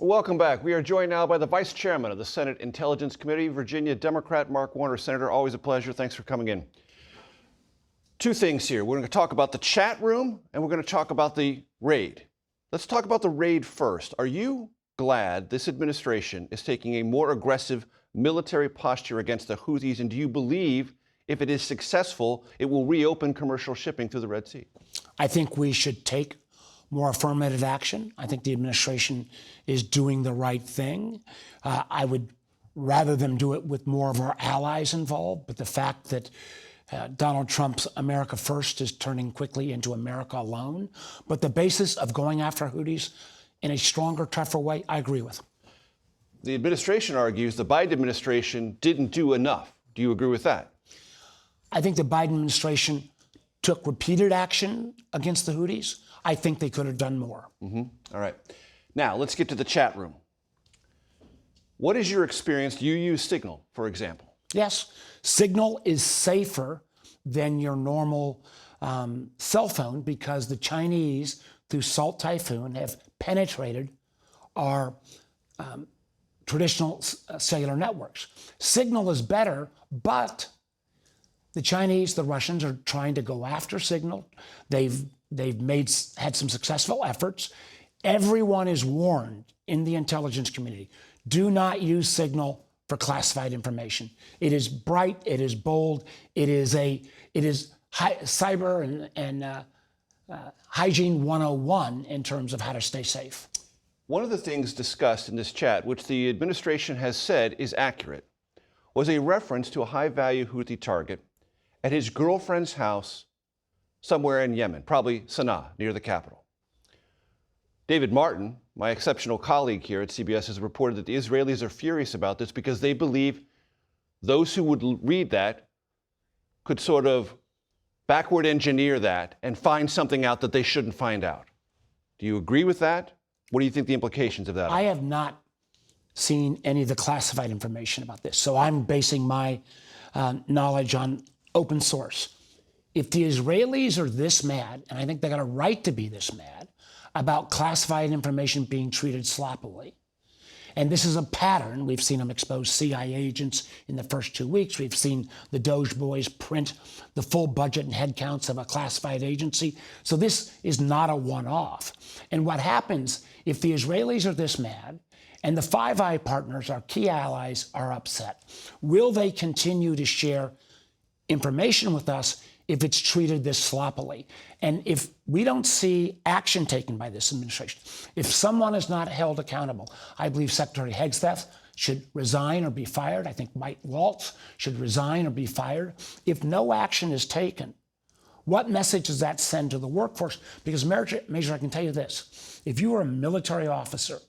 Welcome back. We are joined now by the Vice Chairman of the Senate Intelligence Committee, Virginia Democrat Mark Warner. Senator, always a pleasure. Thanks for coming in. Two things here. We're going to talk about the chat room, and we're going to talk about the raid. Let's talk about the raid first. Are you glad this administration is taking a more aggressive military posture against the Houthis, and do you believe if it is successful, it will reopen commercial shipping through the Red Sea? I think we should take more affirmative action. I think the administration is doing the right thing. I would rather them do it with more of our allies involved, but the fact that Donald Trump's America First is turning quickly into America Alone. But the basis of going after Houthis in a stronger, tougher way, I agree with. The administration argues the Biden administration didn't do enough. Do you agree with that? I think the Biden administration took repeated action against the Houthis. I think they could have done more. All right. Now, let's get to the chat room. What is your experience? Do you use Signal, for example? Yes. Signal is safer than your normal cell phone because the Chinese, through Salt Typhoon, have penetrated our traditional cellular networks. Signal is better, but the Chinese, the Russians are trying to go after Signal. They've had some successful efforts. Everyone is warned in the intelligence community, do not use Signal for classified information. It is bright, it is bold, it is cyber and hygiene 101 in terms of how to stay safe. One of the things discussed in this chat, which the administration has said is accurate, was a reference to a high-value Houthi target at his girlfriend's house somewhere in Yemen, probably Sana'a, near the capital. David Martin, my exceptional colleague here at CBS, has reported that the Israelis are furious about this because they believe those who would read that could sort of backward engineer that and find something out that they shouldn't find out. Do you agree with that? What do you think the implications of that are? I have not seen any of the classified information about this, so I'm basing my knowledge on open source. If the Israelis are this mad, and I think they got a right to be this mad, about classified information being treated sloppily, and this is a pattern. We've seen them expose CIA agents in the first 2 weeks. We've seen the Doge boys print the full budget and headcounts of a classified agency. So this is not a one-off. And what happens if the Israelis are this mad and the Five Eye partners, our key allies, are upset? Will they continue to share information with us if it's treated this sloppily? And if we don't see action taken by this administration, if someone is not held accountable, I believe Secretary Hegseth should resign or be fired. I think Mike Waltz should resign or be fired. If no action is taken, what message does that send to the workforce? Because, Major, I can tell you this. If you were a military officer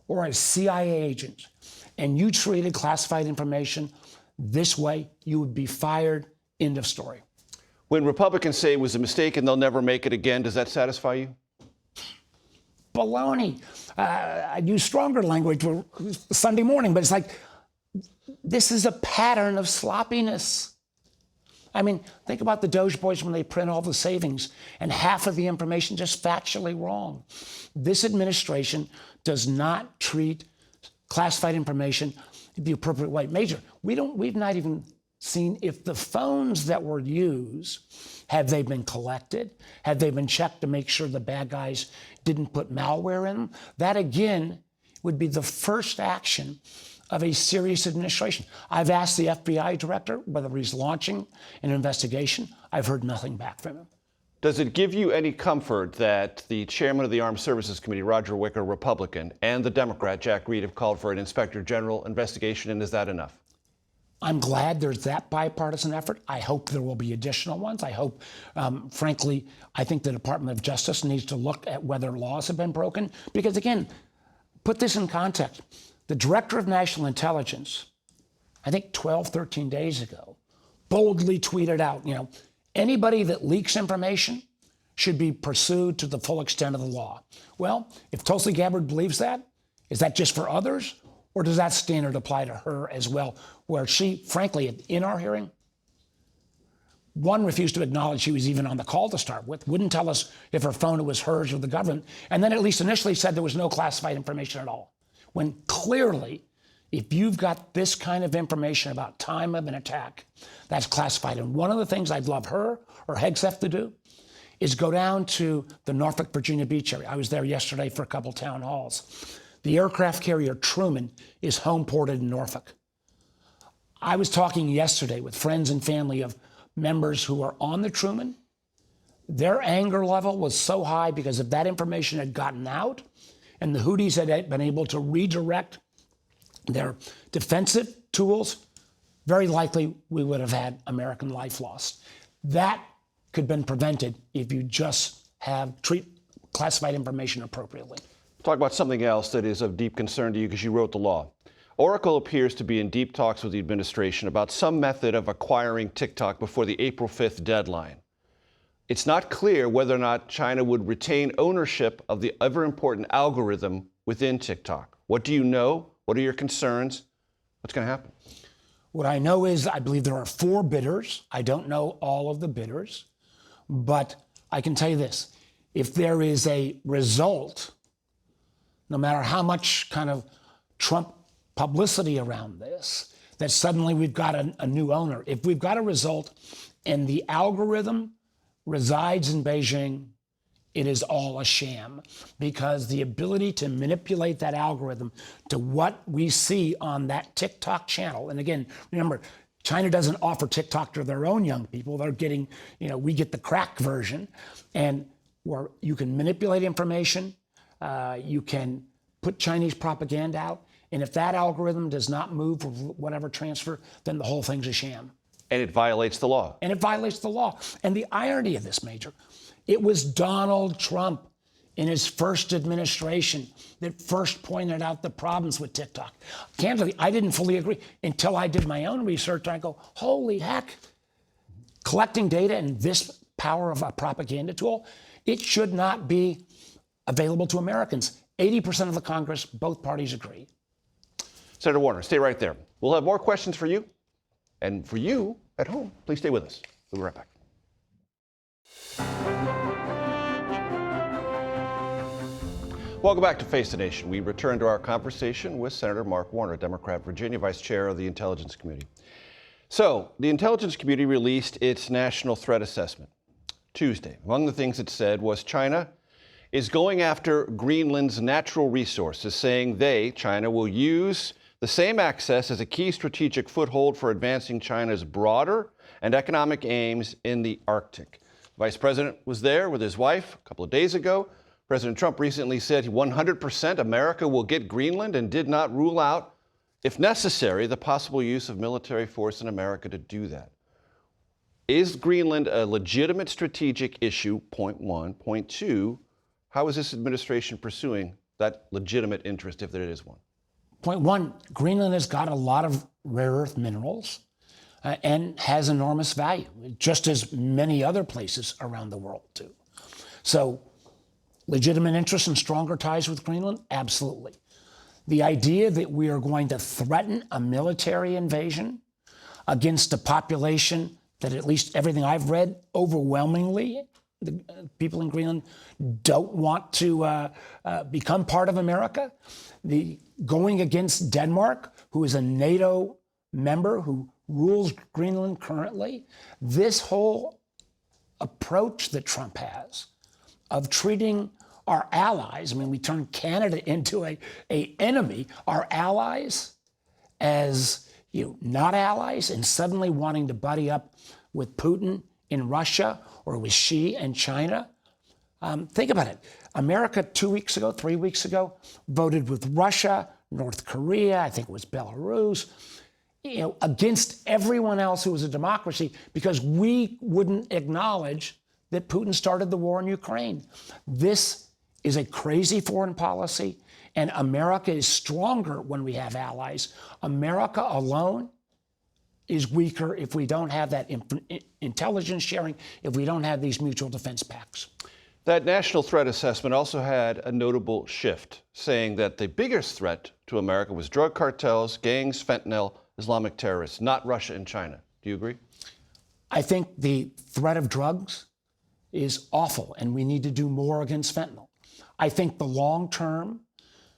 or a CIA agent and you treated classified information this way, you would be fired. End of story. When Republicans say it was a mistake and they'll never make it again, does that satisfy you? Baloney. I'd use stronger language for Sunday morning, but it's like, this is a pattern of sloppiness. I mean, think about the Doge boys when they print all the savings and half of the information just factually wrong. This administration does not treat classified information the appropriate way. Major, we've not even seen if the phones that were used, have they been collected? Have they been checked to make sure the bad guys didn't put malware in them? That, again, would be the first action of a serious administration. I've asked the FBI director whether he's launching an investigation. I've heard nothing back from him. Does it give you any comfort that the chairman of the Armed Services Committee, Roger Wicker, Republican, and the Democrat, Jack Reed, have called for an inspector general investigation, and is that enough? I'm glad there's that bipartisan effort. I hope there will be additional ones. I hope, frankly, I think the Department of Justice needs to look at whether laws have been broken. Because, again, put this in context. The Director of National Intelligence, I think 12, 13 days ago, boldly tweeted out, anybody that leaks information should be pursued to the full extent of the law. Well, if Tulsi Gabbard believes that, is that just for others? Or does that standard apply to her as well, where she, frankly, in our hearing, one, refused to acknowledge she was even on the call to start with, wouldn't tell us if her phone was hers or the government, and then at least initially said there was no classified information at all. when clearly, if you've got this kind of information about time of an attack, that's classified. And one of the things I'd love her or Hegseth to do is go down to the Norfolk, Virginia Beach area. I was there yesterday for a couple town halls. The aircraft carrier Truman is home ported in Norfolk. I was talking yesterday with friends and family of members who are on the Truman. Their anger level was so high because if that information had gotten out and the Houthis had been able to redirect their defensive tools, very likely we would have had American life lost. That could have been prevented if you just treat classified information appropriately. Talk about something else that is of deep concern to you because you wrote the law. Oracle appears to be in deep talks with the administration about some method of acquiring TikTok before the April 5th deadline. It's not clear whether or not China would retain ownership of the ever-important algorithm within TikTok. What do you know? What are your concerns? What's going to happen? What I know is I believe there are 4 bidders. I don't know all of the bidders, but I can tell you this. If there is a result, no matter how much kind of Trump publicity around this, that suddenly we've got a new owner. If we've got a result and the algorithm resides in Beijing, it is all a sham, because the ability to manipulate that algorithm to what we see on that TikTok channel, and again, remember, China doesn't offer TikTok to their own young people. They're getting, we get the crack version, and where you can manipulate information, you can put Chinese propaganda out, and if that algorithm does not move for whatever transfer, then the whole thing's a sham. And it violates the law. And it violates the law. And the irony of this, Major, it was Donald Trump in his first administration that first pointed out the problems with TikTok. Candidly, I didn't fully agree until I did my own research. And I go, holy heck, collecting data and this power of a propaganda tool, it should not be available to Americans. 80% of the Congress, both parties agree. Senator Warner, stay right there. We'll have more questions for you. And for you at home, please stay with us. We'll be right back. Welcome back to Face the Nation. We return to our conversation with Senator Mark Warner, Democrat, Virginia, Vice Chair of the Intelligence Committee. So, the Intelligence Committee released its National Threat Assessment Tuesday. Among the things it said was China is going after Greenland's natural resources, saying China, will use the same access as a key strategic foothold for advancing China's broader and economic aims in the Arctic. The Vice President was there with his wife a couple of days ago. President Trump recently said 100% America will get Greenland and did not rule out, if necessary, the possible use of military force in America to do that. Is Greenland a legitimate strategic issue? Point one. Point two, how is this administration pursuing that legitimate interest, if there is one? Point one, Greenland has got a lot of rare earth minerals and has enormous value, just as many other places around the world do. So, legitimate interest and stronger ties with Greenland? Absolutely. The idea that we are going to threaten a military invasion against a population that, at least everything I've read, overwhelmingly, the people in Greenland don't want to become part of America. Going against Denmark, who is a NATO member who rules Greenland currently, this whole approach that Trump has of treating our allies, I mean, we turned Canada into a enemy, our allies as not allies, and suddenly wanting to buddy up with Putin in Russia or with Xi and China. Think about it. America 3 weeks ago, voted with Russia, North Korea, I think it was Belarus, against everyone else who was a democracy because we wouldn't acknowledge that Putin started the war in Ukraine. This is a crazy foreign policy, and America is stronger when we have allies. America alone is weaker if we don't have that intelligence sharing, if we don't have these mutual defense pacts. That national threat assessment also had a notable shift, saying that the biggest threat to America was drug cartels, gangs, fentanyl, Islamic terrorists, not Russia and China. Do you agree? I think the threat of drugs is awful, and we need to do more against fentanyl. I think the long-term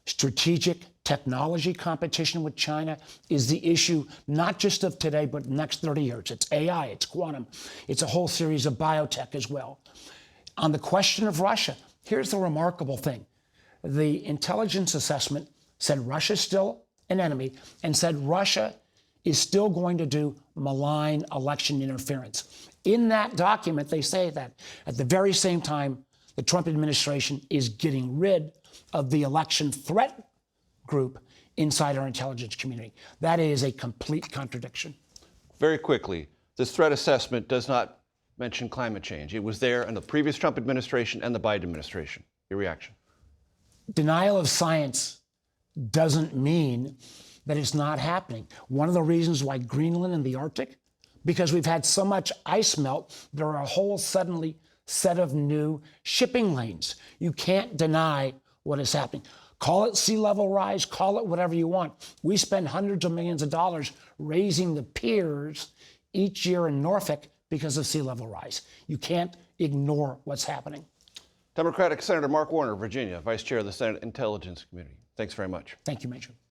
strategic technology competition with China is the issue not just of today, but the next 30 years. It's AI, it's quantum, it's a whole series of biotech as well. On the question of Russia, here's the remarkable thing. The intelligence assessment said Russia's still an enemy and said Russia is still going to do malign election interference. In that document, they say that at the very same time, the Trump administration is getting rid of the election threat group inside our intelligence community. That is a complete contradiction. Very quickly, this threat assessment does not mention climate change. It was there in the previous Trump administration and the Biden administration. Your reaction? Denial of science doesn't mean that it's not happening. One of the reasons why Greenland and the Arctic, because we've had so much ice melt, there are a whole suddenly set of new shipping lanes. You can't deny what is happening. Call it sea level rise, call it whatever you want. We spend hundreds of millions of dollars raising the piers each year in Norfolk because of sea level rise. You can't ignore what's happening. Democratic Senator Mark Warner, Virginia, Vice Chair of the Senate Intelligence Committee. Thanks very much. Thank you, Major.